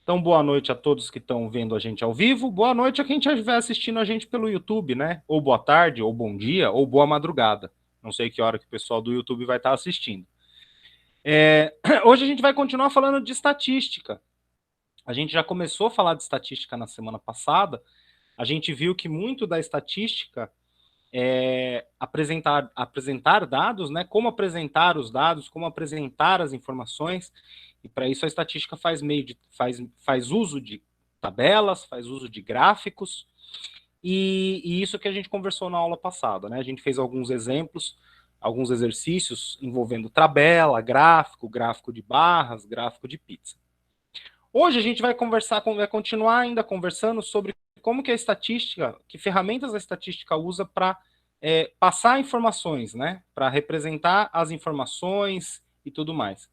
Então, boa noite a todos que estão vendo a gente ao vivo. Boa noite a quem estiver assistindo a gente pelo YouTube, né? Ou boa tarde, ou bom dia, ou boa madrugada. Não sei que hora que o pessoal do YouTube vai estar assistindo. Hoje a gente vai continuar falando de estatística. A gente já começou a falar de estatística na semana passada. A gente viu que muito da estatística é apresentar dados, né? Como apresentar os dados, como apresentar as informações. E para isso a estatística faz uso de tabelas, faz uso de gráficos, e isso que a gente conversou na aula passada, né? A gente fez alguns exemplos, alguns exercícios envolvendo tabela, gráfico, gráfico de barras, gráfico de pizza. Hoje a gente vai continuar ainda conversando sobre como que a estatística, que ferramentas a estatística usa para passar informações, né? Para representar as informações e tudo mais.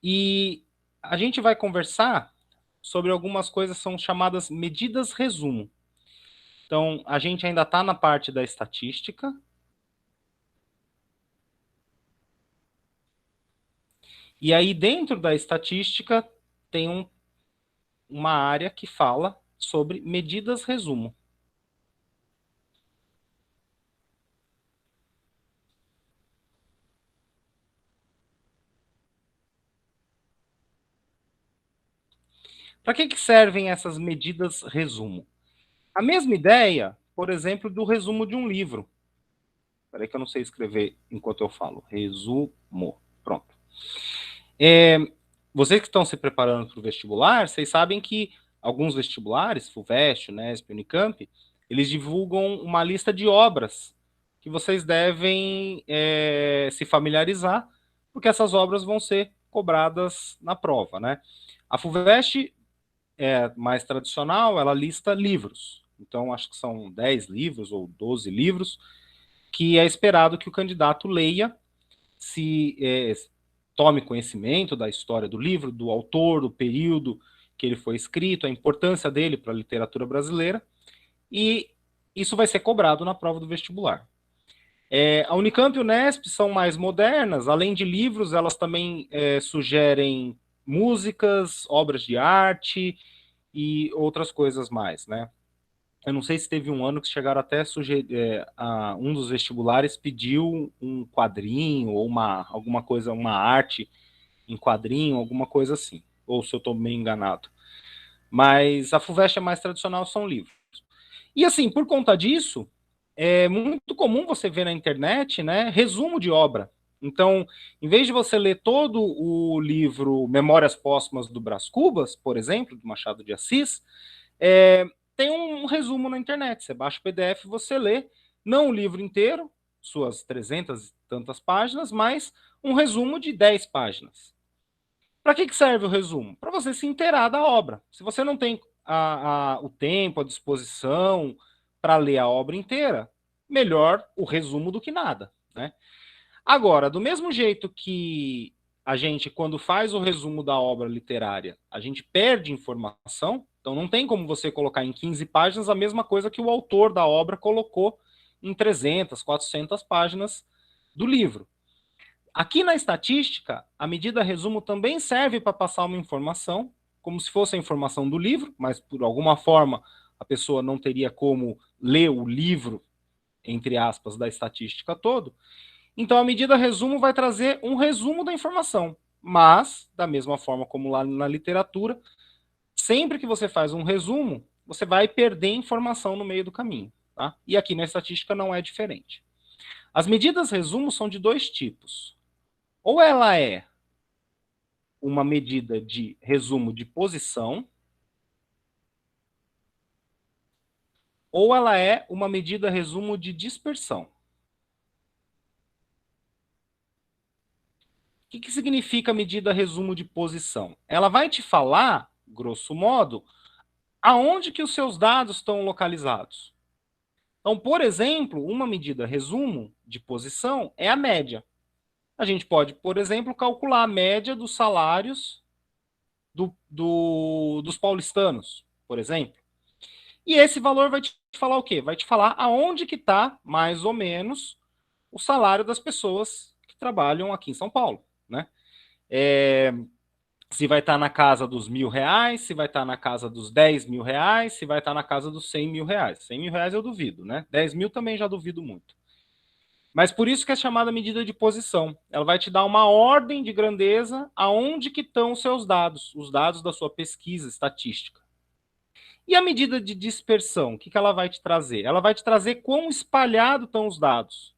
E a gente vai conversar sobre algumas coisas que são chamadas medidas resumo. Então, a gente ainda está na parte da estatística. E aí, dentro da estatística, tem uma área que fala sobre medidas resumo. Para que servem essas medidas resumo? A mesma ideia, por exemplo, do resumo de um livro. Espera aí que eu não sei escrever enquanto eu falo. Resumo. Pronto. Vocês que estão se preparando para o vestibular, vocês sabem que alguns vestibulares, FUVEST, Unesp, Unicamp, eles divulgam uma lista de obras que vocês devem se familiarizar, porque essas obras vão ser cobradas na prova, né? A FUVEST é mais tradicional, ela lista livros. Então, acho que são 10 livros ou 12 livros que é esperado que o candidato leia, se tome conhecimento da história do livro, do autor, do período que ele foi escrito, a importância dele para a literatura brasileira, e isso vai ser cobrado na prova do vestibular. A Unicamp e o Unesp são mais modernas, além de livros, elas também sugerem músicas, obras de arte e outras coisas mais, né? Eu não sei se teve um ano que chegaram até um dos vestibulares pediu um quadrinho ou alguma coisa, uma arte em quadrinho, alguma coisa assim. Ou se eu estou meio enganado. Mas a FUVEST é mais tradicional, são livros. E assim, por conta disso, é muito comum você ver na internet, né, resumo de obra. Então, em vez de você ler todo o livro Memórias Póstumas do Brás Cubas, por exemplo, do Machado de Assis, tem um resumo na internet. Você baixa o PDF, você lê, não o livro inteiro, suas 300 e tantas páginas, mas um resumo de 10 páginas. Para que serve o resumo? Para você se inteirar da obra. Se você não tem o tempo, a disposição para ler a obra inteira, melhor o resumo do que nada, né? Agora, do mesmo jeito que a gente, quando faz o resumo da obra literária, a gente perde informação, então não tem como você colocar em 15 páginas a mesma coisa que o autor da obra colocou em 300, 400 páginas do livro. Aqui na estatística, a medida resumo também serve para passar uma informação, como se fosse a informação do livro, mas por alguma forma a pessoa não teria como ler o livro, entre aspas, da estatística todo. Então, a medida resumo vai trazer um resumo da informação, mas, da mesma forma como lá na literatura, sempre que você faz um resumo, você vai perder informação no meio do caminho. Tá? E aqui na estatística não é diferente. As medidas resumo são de dois tipos. Ou ela é uma medida de resumo de posição, ou ela é uma medida resumo de dispersão. O que significa medida resumo de posição? Ela vai te falar, grosso modo, aonde que os seus dados estão localizados. Então, por exemplo, uma medida resumo de posição é a média. A gente pode, por exemplo, calcular a média dos salários dos paulistanos, por exemplo. E esse valor vai te falar o quê? Vai te falar aonde que está, mais ou menos, o salário das pessoas que trabalham aqui em São Paulo, né? se vai estar na casa dos R$ 1.000, se vai estar na casa dos R$ 10.000, se vai estar na casa dos R$ 100.000. R$ 100.000 eu duvido, né? 10.000 também já duvido muito. Mas por isso que é chamada medida de posição. Ela vai te dar uma ordem de grandeza aonde que estão os seus dados, os dados da sua pesquisa estatística. E a medida de dispersão, o que, que ela vai te trazer? Ela vai te trazer quão espalhado estão os dados.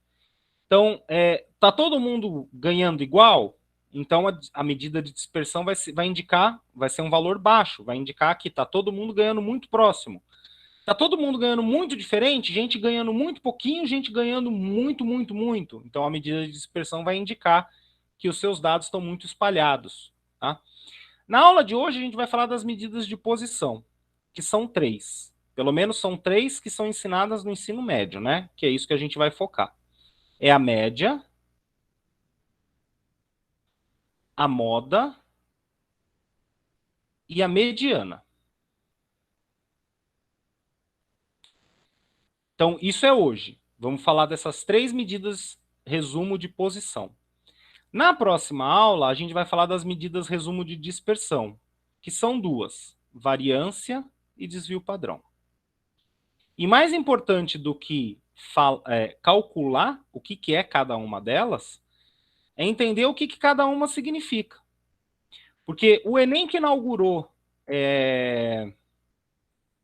Então, tá todo mundo ganhando igual? Então, a medida de dispersão vai indicar, vai ser um valor baixo, vai indicar que está todo mundo ganhando muito próximo. Está todo mundo ganhando muito diferente, gente ganhando muito pouquinho, gente ganhando muito, muito, muito. Então, a medida de dispersão vai indicar que os seus dados estão muito espalhados. Tá? Na aula de hoje, a gente vai falar das medidas de posição, que são 3. Pelo menos são 3 que são ensinadas no ensino médio, né? Que é isso que a gente vai focar. É a média, a moda e a mediana. Então, isso é hoje. Vamos falar dessas 3 medidas resumo de posição. Na próxima aula, a gente vai falar das medidas resumo de dispersão, que são 2, variância e desvio padrão. E mais importante do que calcular o que é cada uma delas, é entender o que cada uma significa. Porque o Enem que inaugurou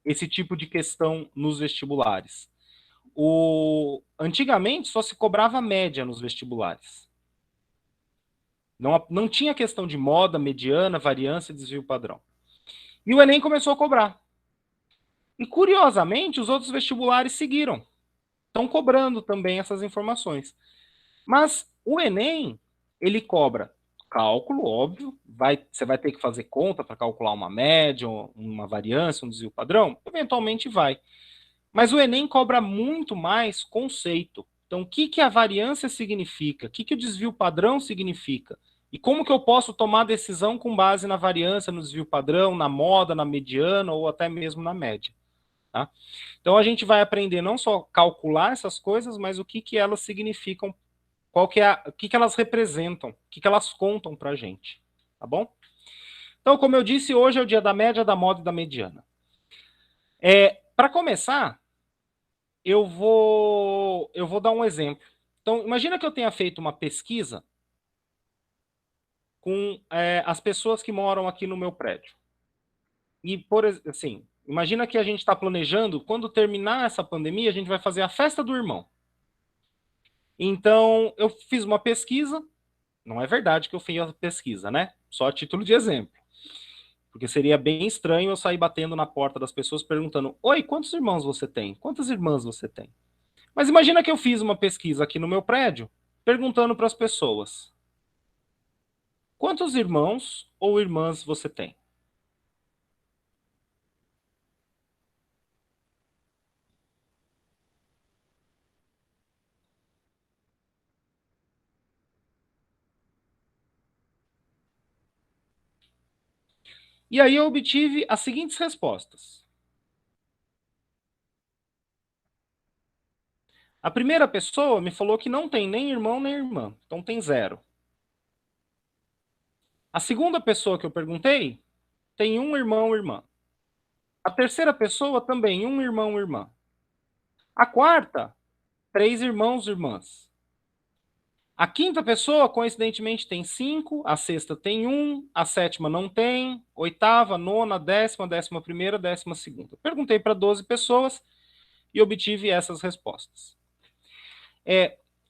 esse tipo de questão nos vestibulares. Antigamente só se cobrava média nos vestibulares. Não tinha questão de moda, mediana, variância e desvio padrão. E o Enem começou a cobrar. E, curiosamente, os outros vestibulares seguiram. Estão cobrando também essas informações. Mas o Enem, ele cobra cálculo, óbvio. Você vai ter que fazer conta para calcular uma média, uma variância, um desvio padrão? Eventualmente vai. Mas o Enem cobra muito mais conceito. Então, o que a variância significa? O que o desvio padrão significa? E como que eu posso tomar decisão com base na variância, no desvio padrão, na moda, na mediana ou até mesmo na média? Tá? Então, a gente vai aprender não só calcular essas coisas, mas o que elas significam, o que elas representam, o que elas contam para a gente. Tá bom? Então, como eu disse, hoje é o dia da média, da moda e da mediana. Para começar, eu vou dar um exemplo. Então, imagina que eu tenha feito uma pesquisa com as pessoas que moram aqui no meu prédio. E, assim, imagina que a gente está planejando, quando terminar essa pandemia, a gente vai fazer a festa do irmão. Então, eu fiz uma pesquisa, não é verdade que eu fiz a pesquisa, né? Só a título de exemplo. Porque seria bem estranho eu sair batendo na porta das pessoas perguntando: oi, quantos irmãos você tem? Quantas irmãs você tem? Mas imagina que eu fiz uma pesquisa aqui no meu prédio, perguntando para as pessoas: quantos irmãos ou irmãs você tem? E aí eu obtive as seguintes respostas. A primeira pessoa me falou que não tem nem irmão nem irmã, então tem 0. A segunda pessoa que eu perguntei tem um irmão ou irmã. A terceira pessoa também, um irmão ou irmã. A quarta, 3 irmãos e irmãs. A quinta pessoa, coincidentemente, tem 5, a sexta tem 1, a sétima não tem, oitava, nona, décima, 11ª, 12ª. Perguntei para 12 pessoas e obtive essas respostas.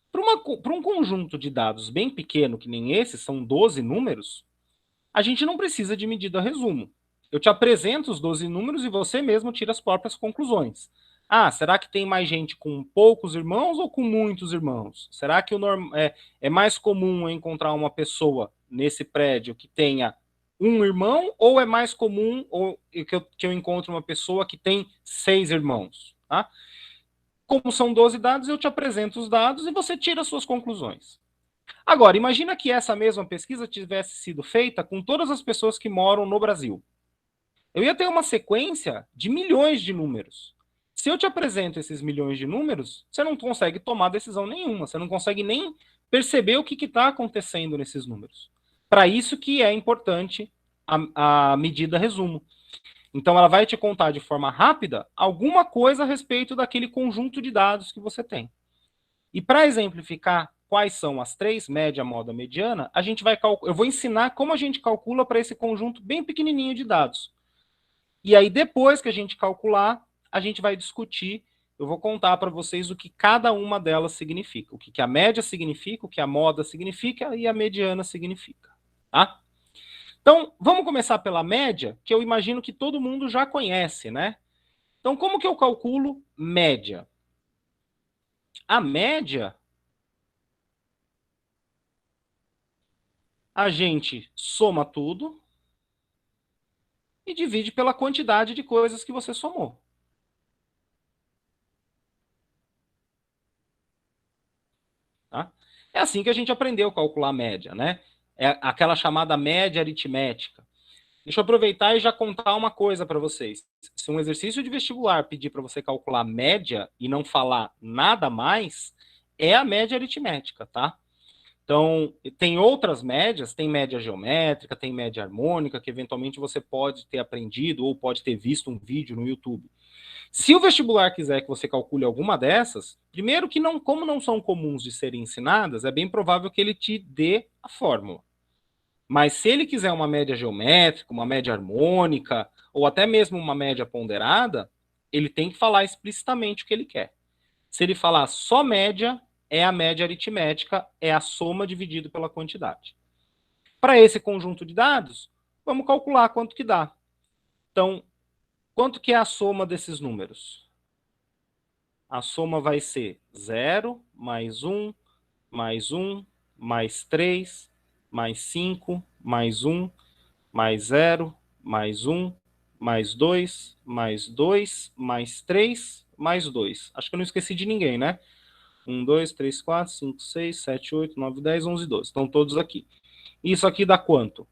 Para um conjunto de dados bem pequeno, que nem esse, são 12 números, a gente não precisa de medida resumo. Eu te apresento os 12 números e você mesmo tira as próprias conclusões. Ah, será que tem mais gente com poucos irmãos ou com muitos irmãos? Será que é mais comum encontrar uma pessoa nesse prédio que tenha um irmão ou é mais comum que eu encontre uma pessoa que tem 6 irmãos? Tá? Como são 12 dados, eu te apresento os dados e você tira as suas conclusões. Agora, imagina que essa mesma pesquisa tivesse sido feita com todas as pessoas que moram no Brasil. Eu ia ter uma sequência de milhões de números. Se eu te apresento esses milhões de números, você não consegue tomar decisão nenhuma, você não consegue nem perceber o que está acontecendo nesses números. Para isso que é importante a medida resumo. Então, ela vai te contar de forma rápida alguma coisa a respeito daquele conjunto de dados que você tem. E para exemplificar quais são as três, média, moda, mediana, a gente vai eu vou ensinar como a gente calcula para esse conjunto bem pequenininho de dados. E aí, depois que a gente calcular, a gente vai discutir, eu vou contar para vocês o que cada uma delas significa. O que a média significa, o que a moda significa e a mediana significa. Tá? Então, vamos começar pela média, que eu imagino que todo mundo já conhece, né? Então, como que eu calculo média? A média, a gente soma tudo e divide pela quantidade de coisas que você somou. Tá? É assim que a gente aprendeu a calcular a média, né? É aquela chamada média aritmética. Deixa eu aproveitar e já contar uma coisa para vocês. Se um exercício de vestibular pedir para você calcular média e não falar nada mais, é a média aritmética, tá? Então, tem outras médias, tem média geométrica, tem média harmônica, que eventualmente você pode ter aprendido ou pode ter visto um vídeo no YouTube. Se o vestibular quiser que você calcule alguma dessas, primeiro que não, como não são comuns de serem ensinadas, é bem provável que ele te dê a fórmula. Mas se ele quiser uma média geométrica, uma média harmônica, ou até mesmo uma média ponderada, ele tem que falar explicitamente o que ele quer. Se ele falar só média, é a média aritmética, é a soma dividido pela quantidade. Para esse conjunto de dados, vamos calcular quanto que dá. Então, quanto que é a soma desses números? A soma vai ser 0, mais 1, mais 3, mais 5, mais 1, mais 0, mais 1, mais 2, mais 2, mais 3, mais 2. Acho que eu não esqueci de ninguém, né? 1, 2, 3, 4, 5, 6, 7, 8, 9, 10, 11, 12. Estão todos aqui. Isso aqui dá quanto?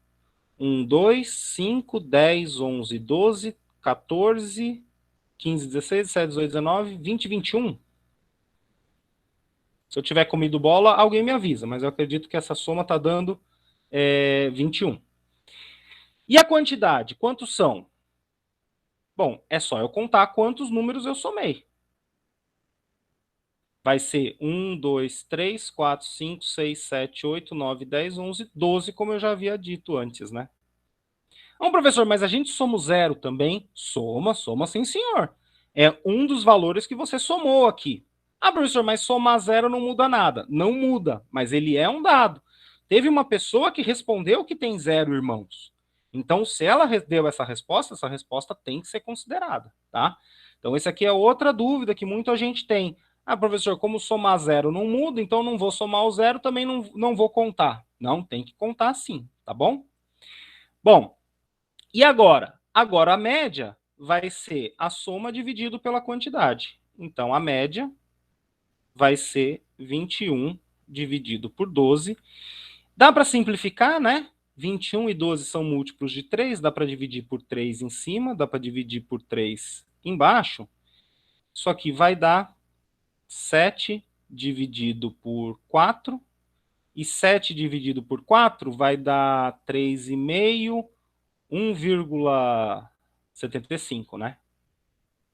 1, 2, 5, 10, 11, 12, 14, 15, 16, 17, 18, 19, 20, 21. Se eu tiver comido bola, alguém me avisa, mas eu acredito que essa soma está dando 21. E a quantidade? Quantos são? Bom, é só eu contar quantos números eu somei. Vai ser 1, 2, 3, 4, 5, 6, 7, 8, 9, 10, 11, 12, como eu já havia dito antes, né? Bom, professor, mas a gente soma o zero também? Soma sim, senhor. É um dos valores que você somou aqui. Ah, professor, mas somar zero não muda nada. Não muda, mas ele é um dado. Teve uma pessoa que respondeu que tem zero irmãos. Então, se ela deu essa resposta tem que ser considerada, tá? Então, essa aqui é outra dúvida que muita gente tem. Ah, professor, como somar zero não muda, então não vou somar o zero, também não vou contar. Não, tem que contar sim, tá bom? Bom, e agora? Agora a média vai ser a soma dividido pela quantidade. Então, a média vai ser 21 dividido por 12. Dá para simplificar, né? 21 e 12 são múltiplos de 3, dá para dividir por 3 em cima, dá para dividir por 3 embaixo. Isso aqui vai dar 7 dividido por 4, e 7 dividido por 4 vai dar 3,5, 1,75, né?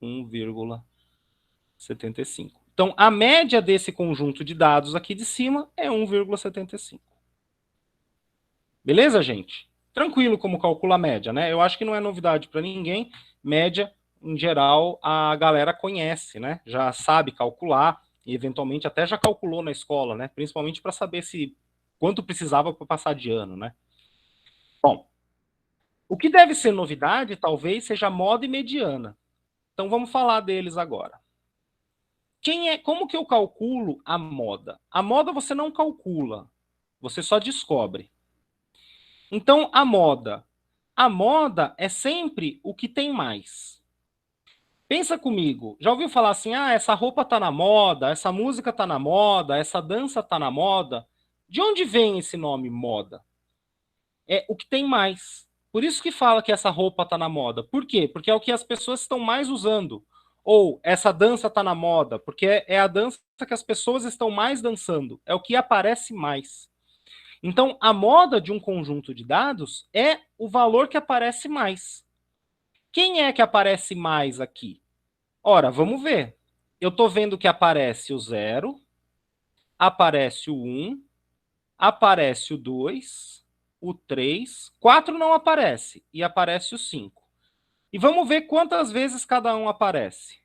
1,75. Então, a média desse conjunto de dados aqui de cima é 1,75. Beleza, gente? Tranquilo como calcula a média, né? Eu acho que não é novidade para ninguém. Média, em geral, a galera conhece, né? Já sabe calcular e, eventualmente, até já calculou na escola, né? Principalmente para saber se quanto precisava para passar de ano, né? Bom, o que deve ser novidade, talvez, seja moda e mediana. Então, vamos falar deles agora. Como que eu calculo a moda? A moda você não calcula, você só descobre. Então, a moda é sempre o que tem mais. Pensa comigo, já ouviu falar assim, ah, essa roupa tá na moda, essa música tá na moda, essa dança tá na moda? De onde vem esse nome moda? É o que tem mais. Por isso que fala que essa roupa tá na moda. Por quê? Porque é o que as pessoas estão mais usando. Ou essa dança tá na moda, porque é a dança que as pessoas estão mais dançando. É o que aparece mais. Então, a moda de um conjunto de dados é o valor que aparece mais. Quem é que aparece mais aqui? Ora, vamos ver. Eu estou vendo que aparece o 0, aparece o 1, aparece o 2, o 3, 4 não aparece, e aparece o 5. E vamos ver quantas vezes cada um aparece.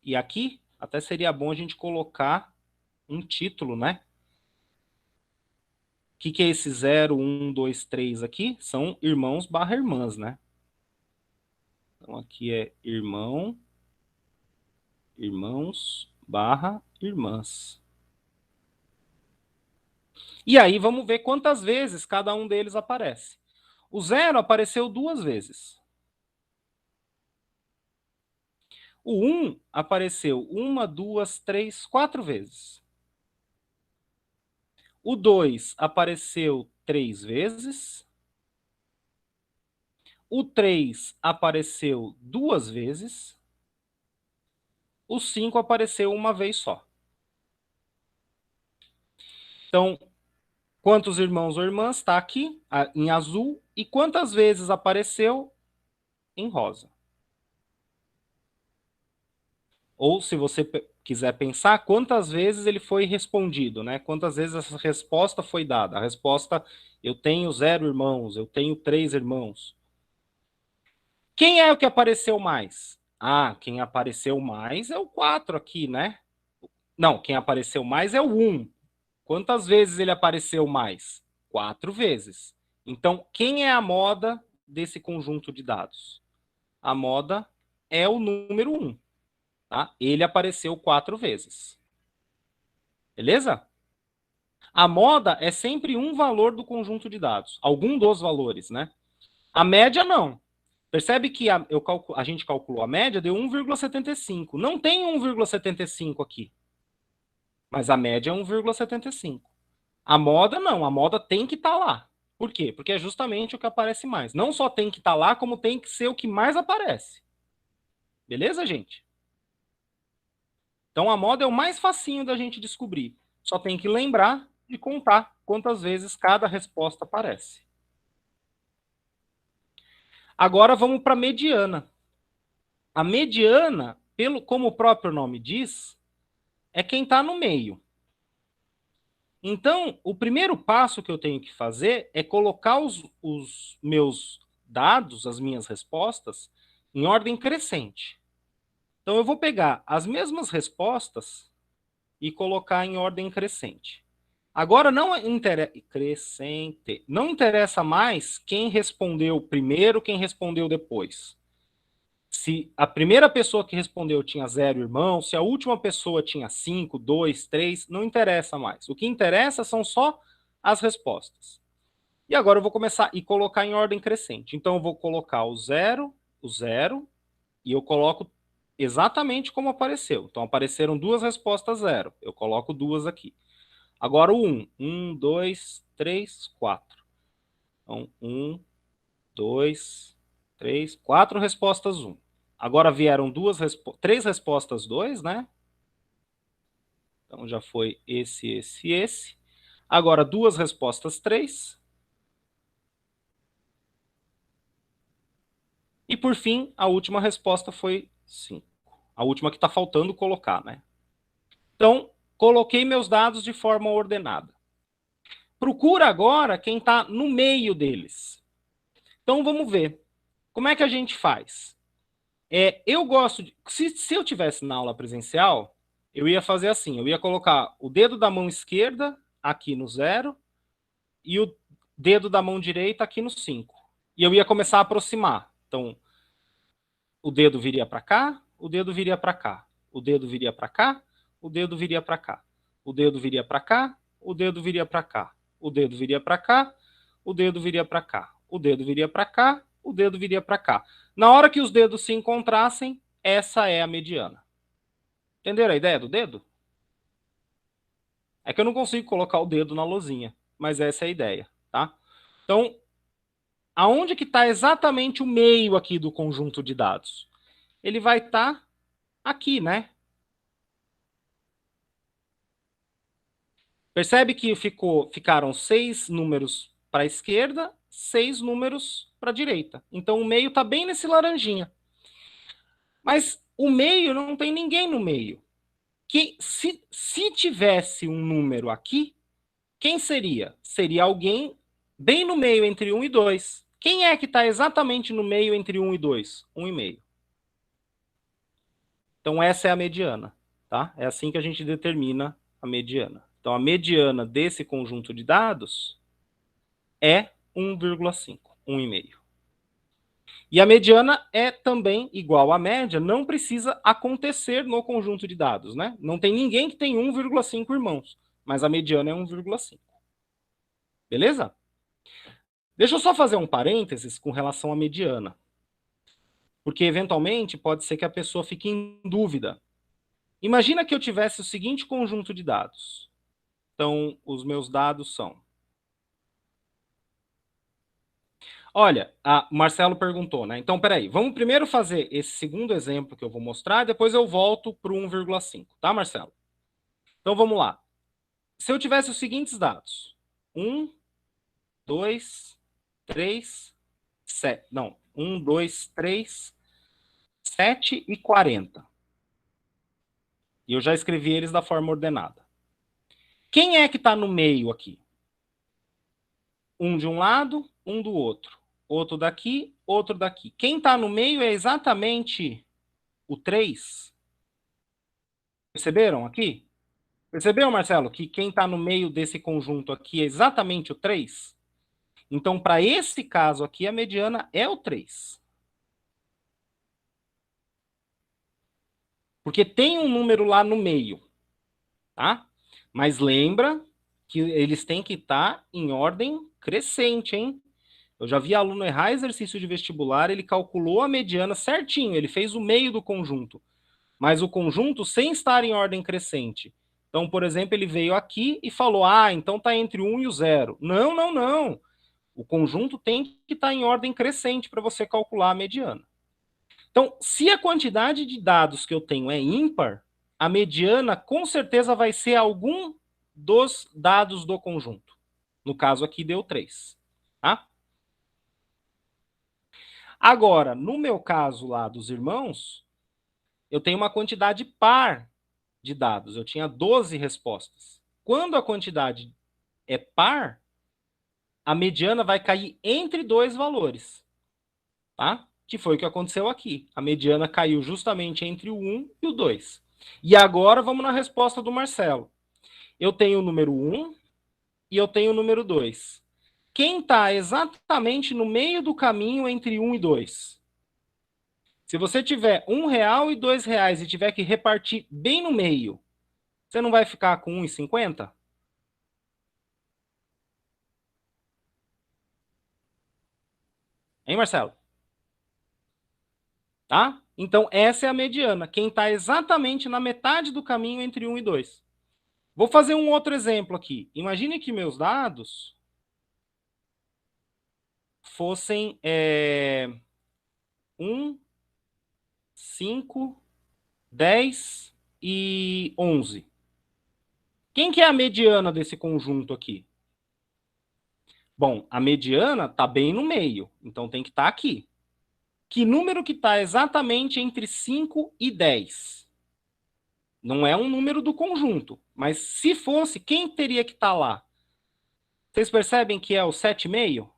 E aqui, até seria bom a gente colocar um título, né? O que é esse 0, 1, 2, 3 aqui? São irmãos barra irmãs, né? Então aqui é irmão, irmãos barra irmãs. E aí vamos ver quantas vezes cada um deles aparece. O 0 apareceu 2 vezes. O 1 apareceu 1, 2, 3, 4 vezes. O 2 apareceu 3 vezes. O 3 apareceu 2 vezes. O 5 apareceu uma vez só. Então, quantos irmãos ou irmãs está aqui em azul e quantas vezes apareceu em rosa. Ou se você quiser pensar, quantas vezes ele foi respondido, né? Quantas vezes essa resposta foi dada. A resposta, eu tenho 0 irmãos, eu tenho 3 irmãos. Quem é o que apareceu mais? Ah, quem apareceu mais é o 4 aqui, né? Não, quem apareceu mais é o 1. Quantas vezes ele apareceu mais? 4 vezes. Então, quem é a moda desse conjunto de dados? A moda é o número 1. Tá? Ele apareceu 4 vezes. Beleza? A moda é sempre um valor do conjunto de dados. Algum dos valores, né? A média, não. Percebe que a gente calculou a média, deu 1,75. Não tem 1,75 aqui. Mas a média é 1,75. A moda, não. A moda tem que estar lá. Por quê? Porque é justamente o que aparece mais. Não só tem que estar lá, como tem que ser o que mais aparece. Beleza, gente? Então a moda é o mais facinho da gente descobrir. Só tem que lembrar de contar quantas vezes cada resposta aparece. Agora vamos para a mediana. A mediana, como o próprio nome diz, é quem está no meio. Então, o primeiro passo que eu tenho que fazer é colocar os meus dados, as minhas respostas, em ordem crescente. Então, eu vou pegar as mesmas respostas e colocar em ordem crescente. Agora, não interessa mais quem respondeu primeiro, quem respondeu depois. Se a primeira pessoa que respondeu tinha 0 irmãos, se a última pessoa tinha 5, 2, 3, não interessa mais. O que interessa são só as respostas. E agora eu vou começar e colocar em ordem crescente. Então eu vou colocar o 0, e eu coloco exatamente como apareceu. Então apareceram 2 respostas 0. Eu coloco 2 aqui. Agora o 1. 1, 2, 3, 4. Então, 1, 2, 3, 4 respostas 1. Agora vieram 3 respostas 2, né? Então já foi esse. Agora 2 respostas 3. E por fim, a última resposta foi 5. A última que está faltando colocar, né? Então, coloquei meus dados de forma ordenada. Procura agora quem está no meio deles. Então vamos ver. Como é que a gente faz? Eu gosto de. Se eu tivesse na aula presencial, eu ia fazer assim: eu ia colocar o dedo da mão esquerda aqui no 0 e o dedo da mão direita aqui no 5. E eu ia começar a aproximar. Então, o dedo viria para cá, o dedo viria para cá, o dedo viria para cá, o dedo viria para cá, o dedo viria para cá, o dedo viria para cá, o dedo viria para cá, o dedo viria para cá, o dedo viria para cá, o dedo viria para cá. Na hora que os dedos se encontrassem, essa é a mediana. Entenderam a ideia do dedo? É que eu não consigo colocar o dedo na lousinha, mas essa é a ideia, tá? Então, aonde que está exatamente o meio aqui do conjunto de dados? Ele vai estar aqui, né? Percebe que ficaram 6 números para a esquerda, 6 números para a direita. Então o meio está bem nesse laranjinha. Mas o meio não tem ninguém no meio. Que se tivesse um número aqui, quem seria? Seria alguém bem no meio entre 1 e 2. Quem é que está exatamente no meio entre 1 e 2? 1,5. Então essa é a mediana, tá? É assim que a gente determina a mediana. Então a mediana desse conjunto de dados é 1,5, 1,5. E a mediana é também igual à média, não precisa acontecer no conjunto de dados, né? Não tem ninguém que tem 1,5 irmãos, mas a mediana é 1,5. Beleza? Deixa eu só fazer um parênteses com relação à mediana. Porque, eventualmente, pode ser que a pessoa fique em dúvida. Imagina que eu tivesse o seguinte conjunto de dados. Então, os meus dados são... Olha, o Marcelo perguntou, né? Então, peraí, vamos primeiro fazer esse segundo exemplo que eu vou mostrar, depois eu volto para o 1,5, tá, Marcelo? Então, vamos lá. Se eu tivesse os seguintes dados. 1, 2, 3, 7. Não, 1, 2, 3, 7 e 40. E eu já escrevi eles da forma ordenada. Quem é que está no meio aqui? Um de um lado, um do outro. Outro daqui, outro daqui. Quem está no meio é exatamente o 3. Perceberam aqui? Percebeu, Marcelo, que quem está no meio desse conjunto aqui é exatamente o 3? Então, para esse caso aqui, a mediana é o 3. Porque tem um número lá no meio, tá? Mas lembra que eles têm que estar em ordem crescente, hein? Eu já vi aluno errar exercício de vestibular, ele calculou a mediana certinho, ele fez o meio do conjunto, mas o conjunto sem estar em ordem crescente. Então, por exemplo, ele veio aqui e falou, então está entre o 1 e o 0. Não, não, não. O conjunto tem que estar em ordem crescente para você calcular a mediana. Então, se a quantidade de dados que eu tenho é ímpar, a mediana com certeza vai ser algum dos dados do conjunto. No caso aqui deu 3, tá? Agora, no meu caso lá dos irmãos, eu tenho uma quantidade par de dados. Eu tinha 12 respostas. Quando a quantidade é par, a mediana vai cair entre dois valores, tá? Que foi o que aconteceu aqui. A mediana caiu justamente entre o 1 e o 2. E agora vamos na resposta do Marcelo. Eu tenho o número 1 e eu tenho o número 2. Quem está exatamente no meio do caminho entre 1 e 2? Se você tiver R$ 1 e R$ 2 e tiver que repartir bem no meio, você não vai ficar com 1,50? Hein, Marcelo? Tá? Então, essa é a mediana. Quem está exatamente na metade do caminho entre 1 e 2. Vou fazer um outro exemplo aqui. Imagine que meus dados fossem 1, 5, 10 e 11. Quem que é a mediana desse conjunto aqui? Bom, a mediana está bem no meio, então tem que estar aqui. Que número que está exatamente entre 5 e 10? Não é um número do conjunto, mas se fosse, quem teria que estar lá? Vocês percebem que é o 7,5?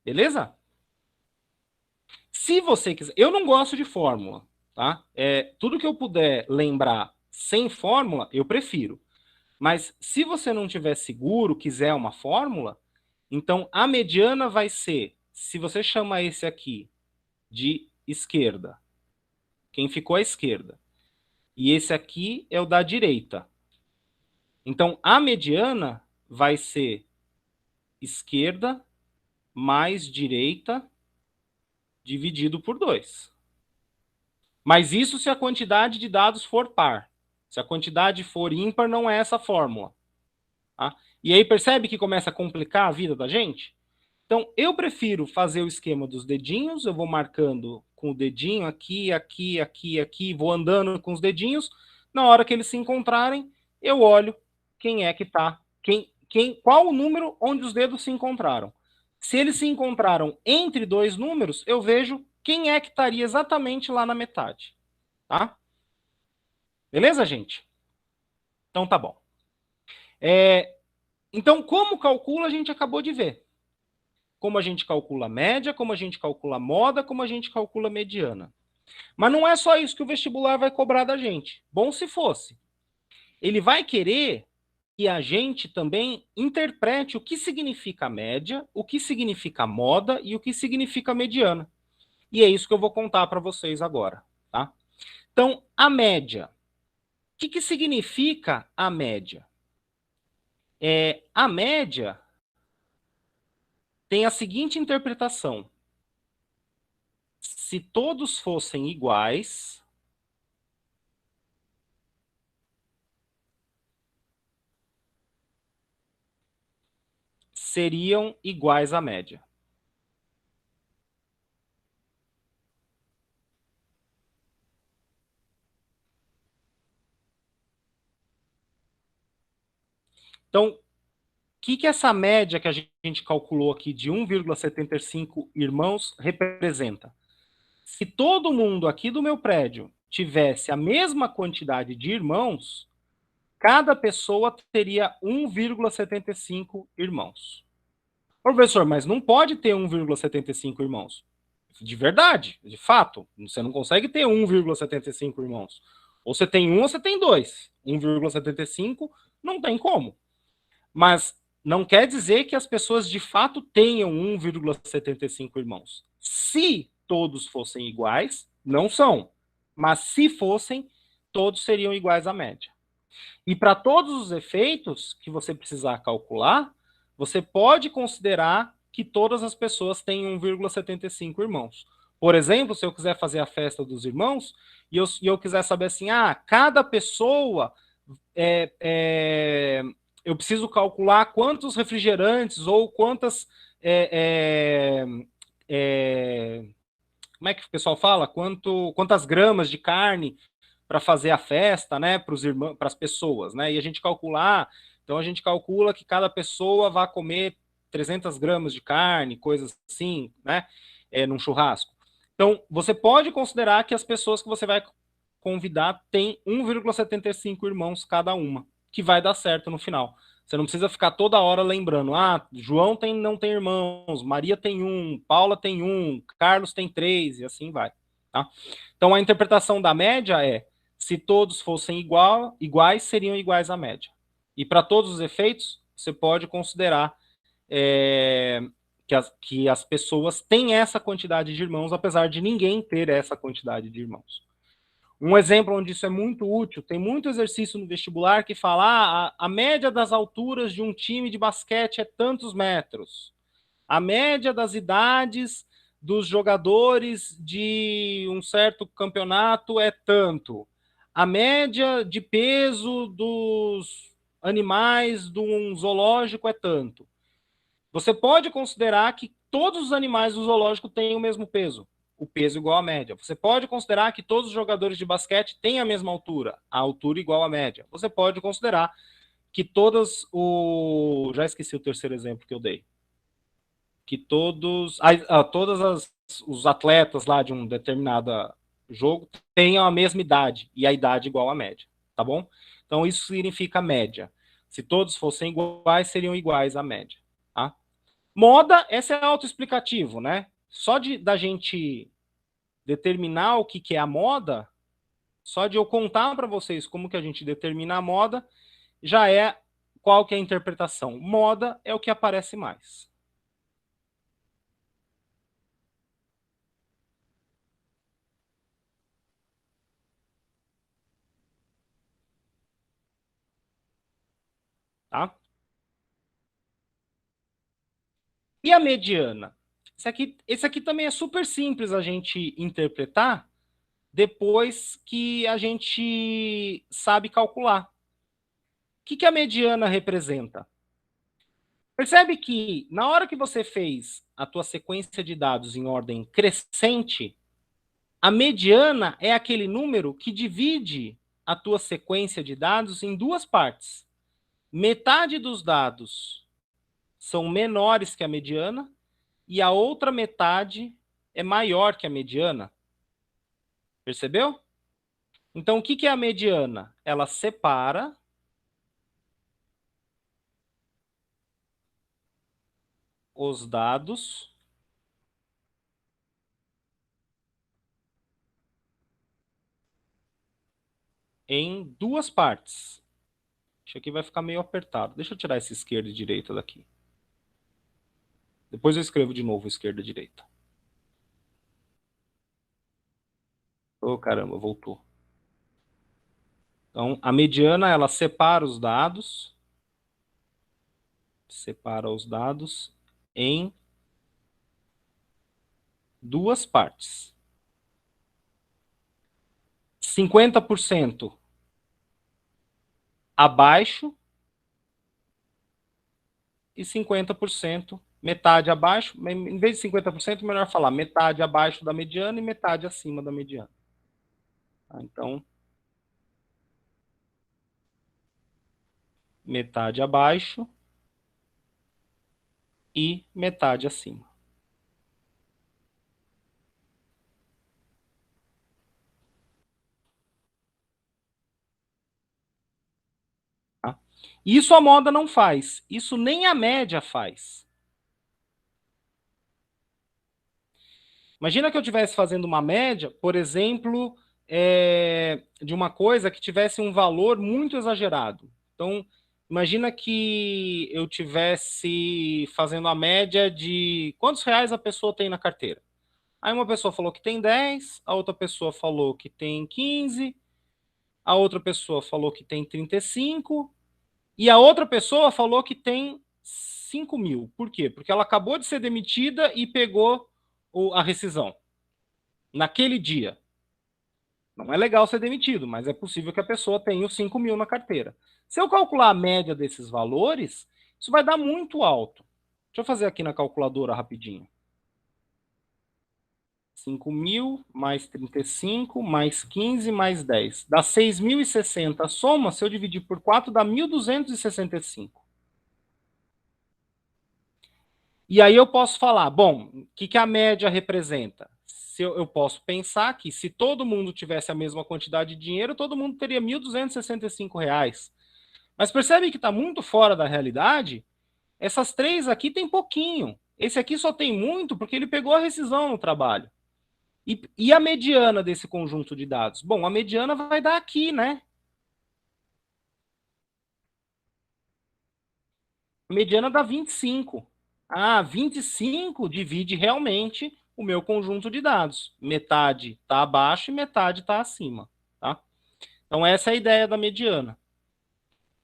Beleza? Se você quiser... Eu não gosto de fórmula, tá? Tudo que eu puder lembrar sem fórmula, eu prefiro. Mas se você não tiver seguro, quiser uma fórmula, então a mediana vai ser, se você chama esse aqui de esquerda, quem ficou à esquerda, e esse aqui é o da direita. Então a mediana vai ser esquerda mais direita dividido por 2. Mas isso se a quantidade de dados for par. Se a quantidade for ímpar, não é essa fórmula. Tá? E aí percebe que começa a complicar a vida da gente? Então, eu prefiro fazer o esquema dos dedinhos, eu vou marcando com o dedinho aqui, aqui, aqui, aqui, vou andando com os dedinhos, Na hora que eles se encontrarem, eu olho quem é que tá, qual o número onde os dedos se encontraram. Se eles se encontraram entre dois números, eu vejo quem é que estaria exatamente lá na metade, tá? Beleza, gente? Então tá bom. Então, como calcula, a gente acabou de ver. Como a gente calcula a média, como a gente calcula a moda, como a gente calcula a mediana. Mas não é só isso que o vestibular vai cobrar da gente. Bom se fosse. Ele vai querer que a gente também interprete o que significa média, o que significa moda e o que significa mediana. E é isso que eu vou contar para vocês agora, tá? Então, a média. O que significa a média? A média tem a seguinte interpretação: se todos fossem iguais, seriam iguais à média. Então, o que essa média que a gente calculou aqui de 1,75 irmãos representa? Se todo mundo aqui do meu prédio tivesse a mesma quantidade de irmãos, cada pessoa teria 1,75 irmãos. Professor, mas não pode ter 1,75 irmãos. De verdade, de fato. Você não consegue ter 1,75 irmãos. Ou você tem um ou você tem dois. 1,75 não tem como. Mas não quer dizer que as pessoas de fato tenham 1,75 irmãos. Se todos fossem iguais, não são. Mas se fossem, todos seriam iguais à média. E para todos os efeitos que você precisar calcular, você pode considerar que todas as pessoas têm 1,75 irmãos. Por exemplo, se eu quiser fazer a festa dos irmãos e eu quiser saber assim, cada pessoa eu preciso calcular quantos refrigerantes ou quantas como é que o pessoal fala? Quantas gramas de carne para fazer a festa, né, para os irmãos, para as pessoas, né? E a gente calcular, então a gente calcula que cada pessoa vai comer 300 gramas de carne, coisas assim, né, num churrasco. Então, você pode considerar que as pessoas que você vai convidar têm 1,75 irmãos cada uma, que vai dar certo no final. Você não precisa ficar toda hora lembrando, João não tem irmãos, Maria tem um, Paula tem um, Carlos tem três, e assim vai. Tá? Então, a interpretação da média é: se todos fossem iguais, seriam iguais à média. E para todos os efeitos, você pode considerar que as pessoas têm essa quantidade de irmãos, apesar de ninguém ter essa quantidade de irmãos. Um exemplo onde isso é muito útil, tem muito exercício no vestibular que fala a média das alturas de um time de basquete é tantos metros. A média das idades dos jogadores de um certo campeonato é tanto. A média de peso dos animais de um zoológico é tanto. Você pode considerar que todos os animais do zoológico têm o mesmo peso, o peso igual à média. Você pode considerar que todos os jogadores de basquete têm a mesma altura, a altura igual à média. Você pode considerar que todas o... Já esqueci o terceiro exemplo que eu dei. Que todos os atletas lá de um determinado jogo tenham a mesma idade, e a idade igual à média, tá bom? Então isso significa média. Se todos fossem iguais, seriam iguais à média, tá? Moda, essa é autoexplicativo, né? Só da gente determinar o que é a moda, só de eu contar para vocês como que a gente determina a moda, já é qual que é a interpretação. Moda é o que aparece mais. Tá? E a mediana? Esse aqui também é super simples a gente interpretar depois que a gente sabe calcular. O que a mediana representa? Percebe que na hora que você fez a tua sequência de dados em ordem crescente, a mediana é aquele número que divide a tua sequência de dados em duas partes. Metade dos dados são menores que a mediana e a outra metade é maior que a mediana. Percebeu? Então, o que é a mediana? Ela separa os dados em duas partes. Isso aqui vai ficar meio apertado. Deixa eu tirar esse esquerda e direita daqui. Depois eu escrevo de novo esquerda e direita. Oh, caramba, voltou. Então, a mediana, ela separa os dados em duas partes. 50% abaixo e 50% metade abaixo. Em vez de 50%, melhor falar metade abaixo da mediana e metade acima da mediana. Então, metade abaixo e metade acima. Tá? Isso a moda não faz. Isso nem a média faz. Imagina que eu estivesse fazendo uma média, por exemplo, de uma coisa que tivesse um valor muito exagerado. Então, imagina que eu tivesse fazendo a média de quantos reais a pessoa tem na carteira. Aí uma pessoa falou que tem 10, a outra pessoa falou que tem 15, a outra pessoa falou que tem 35, e a outra pessoa falou que tem 5 mil. Por quê? Porque ela acabou de ser demitida e pegou a rescisão naquele dia. Não é legal ser demitido, mas é possível que a pessoa tenha os 5 mil na carteira. Se eu calcular a média desses valores, isso vai dar muito alto. Deixa eu fazer aqui na calculadora rapidinho. 5 mil mais 35 mais 15 mais 10. Dá 6.060. A soma, se eu dividir por 4, dá 1.265. E aí eu posso falar, bom, o que a média representa? Se eu posso pensar que se todo mundo tivesse a mesma quantidade de dinheiro, todo mundo teria R$ 1.265. Mas percebe que está muito fora da realidade? Essas três aqui tem pouquinho. Esse aqui só tem muito porque ele pegou a rescisão no trabalho. E a mediana desse conjunto de dados? Bom, a mediana vai dar aqui, né? A mediana dá 25. Ah, 25 divide realmente o meu conjunto de dados. Metade está abaixo e metade está acima. Tá? Então, essa é a ideia da mediana.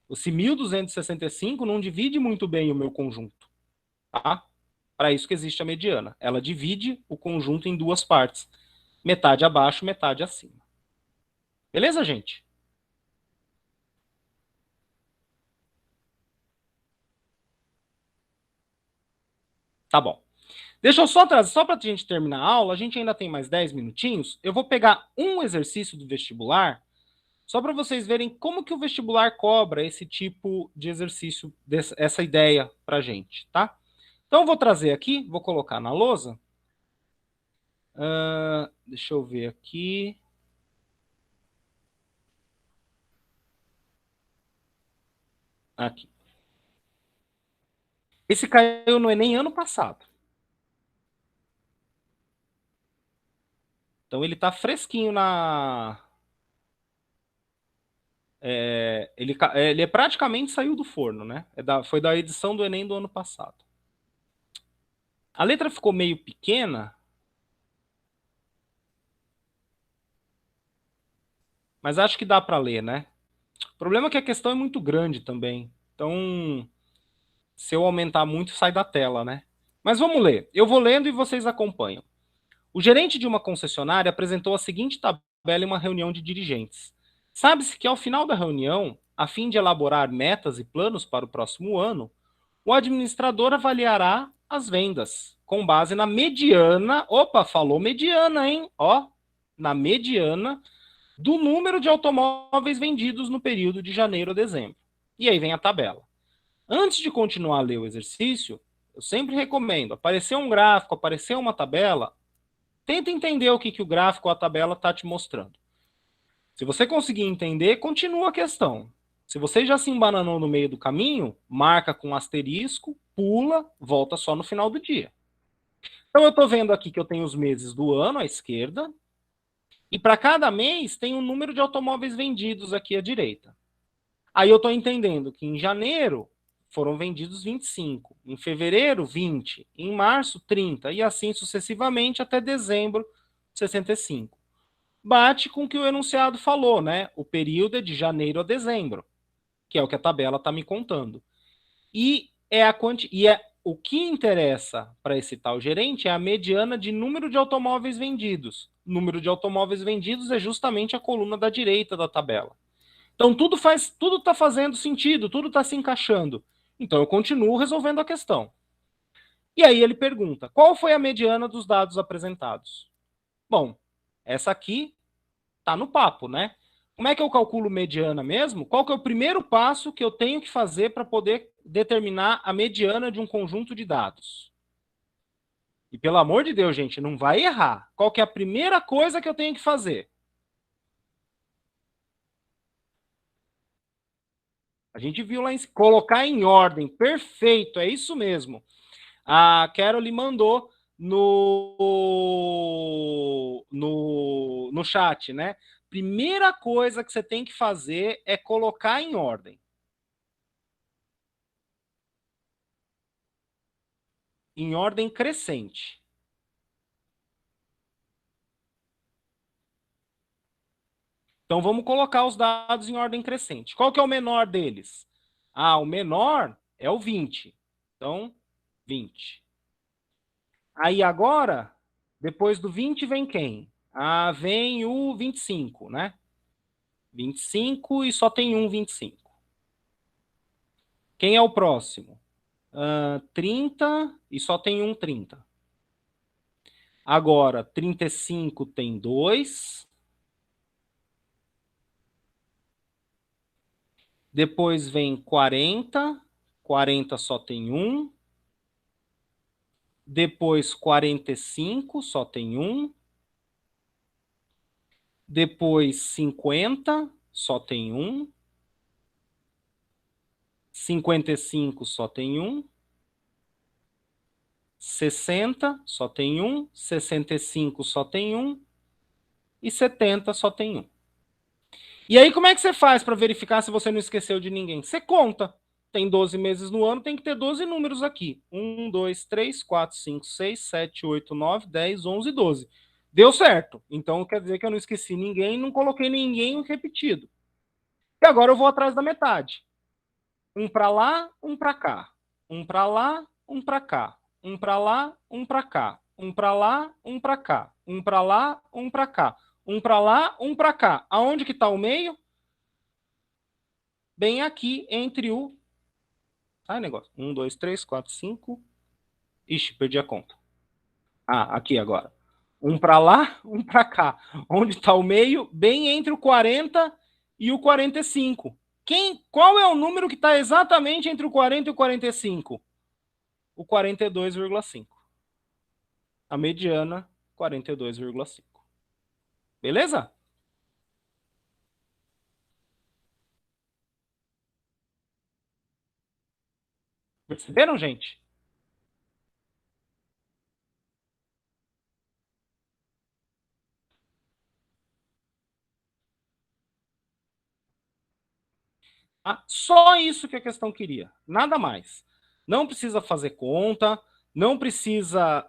Esse 1.265 não divide muito bem o meu conjunto. Tá? Para isso que existe a mediana. Ela divide o conjunto em duas partes. Metade abaixo, metade acima. Beleza, gente? Tá bom. Deixa eu só trazer, só para a gente terminar a aula, a gente ainda tem mais 10 minutinhos. Eu vou pegar um exercício do vestibular, só para vocês verem como que o vestibular cobra esse tipo de exercício, essa ideia para a gente, tá? Então, eu vou trazer aqui, vou colocar na lousa. Deixa eu ver aqui. Aqui. Esse caiu no Enem ano passado. Então, ele está fresquinho na... ele praticamente saiu do forno, né? Foi da edição do Enem do ano passado. A letra ficou meio pequena, mas acho que dá para ler, né? O problema é que a questão é muito grande também. Então, se eu aumentar muito, sai da tela, né? Mas vamos ler. Eu vou lendo e vocês acompanham. O gerente de uma concessionária apresentou a seguinte tabela em uma reunião de dirigentes. Sabe-se que ao final da reunião, a fim de elaborar metas e planos para o próximo ano, o administrador avaliará as vendas com base na mediana. Opa, falou mediana, hein? Ó, na mediana do número de automóveis vendidos no período de janeiro a dezembro. E aí vem a tabela. Antes de continuar a ler o exercício, eu sempre recomendo, aparecer um gráfico, aparecer uma tabela, tenta entender o que o gráfico ou a tabela está te mostrando. Se você conseguir entender, continua a questão. Se você já se embananou no meio do caminho, marca com asterisco, pula, volta só no final do dia. Então eu estou vendo aqui que eu tenho os meses do ano à esquerda, e para cada mês tem um número de automóveis vendidos aqui à direita. Aí eu estou entendendo que em janeiro foram vendidos 25, em fevereiro 20, em março 30 e assim sucessivamente até dezembro 65. Bate com o que o enunciado falou, né? O período é de janeiro a dezembro, que é o que a tabela está me contando. O que interessa para esse tal gerente é a mediana de número de automóveis vendidos. Número de automóveis vendidos é justamente a coluna da direita da tabela. Então tudo está fazendo sentido, tudo está se encaixando. Então eu continuo resolvendo a questão. E aí ele pergunta: qual foi a mediana dos dados apresentados? Bom, essa aqui está no papo, né? Como é que eu calculo mediana mesmo? Qual que é o primeiro passo que eu tenho que fazer para poder determinar a mediana de um conjunto de dados? E pelo amor de Deus, gente, não vai errar. Qual que é a primeira coisa que eu tenho que fazer? A gente viu lá em colocar em ordem. Perfeito, é isso mesmo. A Carol mandou no chat, né? Primeira coisa que você tem que fazer é colocar em ordem. Em ordem crescente. Então vamos colocar os dados em ordem crescente. Qual que é o menor deles? Ah, o menor é o 20. Então, 20. Aí agora, depois do 20 vem quem? Ah, vem o 25, né? 25 e só tem um 25. Quem é o próximo? 30 e só tem um 30. Agora, 35 tem 2. Depois vem 40. 40 só tem um. Depois 45, só tem um. Depois 50, só tem um. 55 só tem um. 60 só tem um. 65 só tem um. E 70 só tem um. E aí, como é que você faz para verificar se você não esqueceu de ninguém? Você conta. Tem 12 meses no ano, tem que ter 12 números aqui. 1, 2, 3, 4, 5, 6, 7, 8, 9, 10, 11, 12. Deu certo. Então quer dizer que eu não esqueci ninguém, não coloquei ninguém repetido. E agora eu vou atrás da metade. Um para lá, um para cá. Um para lá, um para cá. Um para lá, um para cá. Um para lá, um para cá. Um para lá, um para cá. Um para lá, um para cá. Aonde que está o meio? Bem aqui entre o. Sai, negócio. 1, 2, 3, 4, 5. Ixi, perdi a conta. Ah, aqui agora. Um para lá, um para cá. Onde está o meio? Bem entre o 40 e o 45. Qual é o número que está exatamente entre o 40 e o 45? O 42,5. A mediana, 42,5. Beleza? Perceberam, gente? Ah, só isso que a questão queria, nada mais. Não precisa fazer conta, não precisa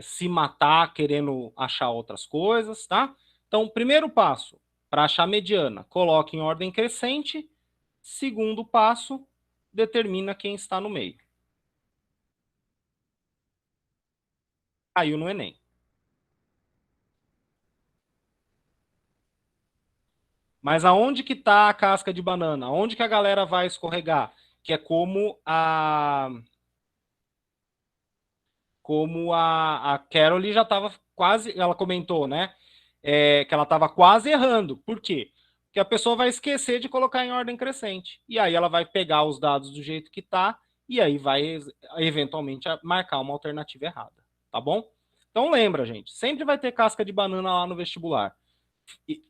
se matar querendo achar outras coisas, tá? Então, primeiro passo, para achar mediana, coloque em ordem crescente. Segundo passo, determina quem está no meio. Caiu no Enem. Mas aonde que está a casca de banana? Aonde que a galera vai escorregar? Que é como a Carol já estava quase, ela comentou, né? que ela estava quase errando. Por quê? Porque a pessoa vai esquecer de colocar em ordem crescente. E aí ela vai pegar os dados do jeito que está e aí vai, eventualmente, marcar uma alternativa errada. Tá bom? Então lembra, gente, sempre vai ter casca de banana lá no vestibular.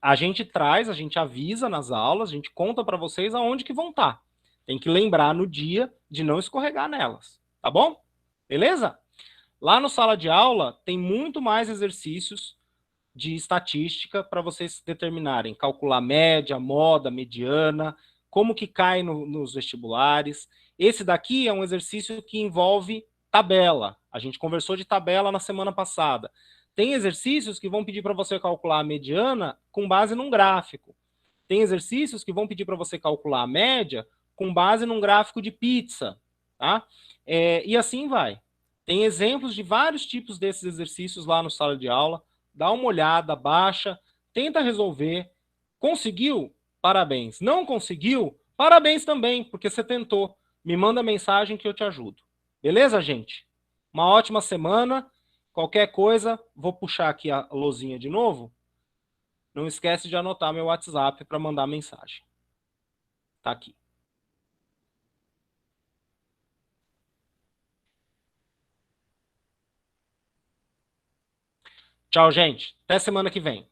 A gente traz, a gente avisa nas aulas, a gente conta para vocês aonde que vão estar. Tem que lembrar no dia de não escorregar nelas. Tá bom? Beleza? Lá no sala de aula tem muito mais exercícios de estatística para vocês determinarem, calcular média, moda, mediana, como que cai nos vestibulares. Esse daqui é um exercício que envolve tabela. A gente conversou de tabela na semana passada. Tem exercícios que vão pedir para você calcular a mediana com base num gráfico. Tem exercícios que vão pedir para você calcular a média com base num gráfico de pizza, tá? E assim vai. Tem exemplos de vários tipos desses exercícios lá no sala de aula. Dá uma olhada, baixa, tenta resolver. Conseguiu? Parabéns. Não conseguiu? Parabéns também, porque você tentou. Me manda mensagem que eu te ajudo. Beleza, gente? Uma ótima semana. Qualquer coisa, vou puxar aqui a luzinha de novo. Não esquece de anotar meu WhatsApp para mandar mensagem. Tá aqui. Tchau, gente. Até semana que vem.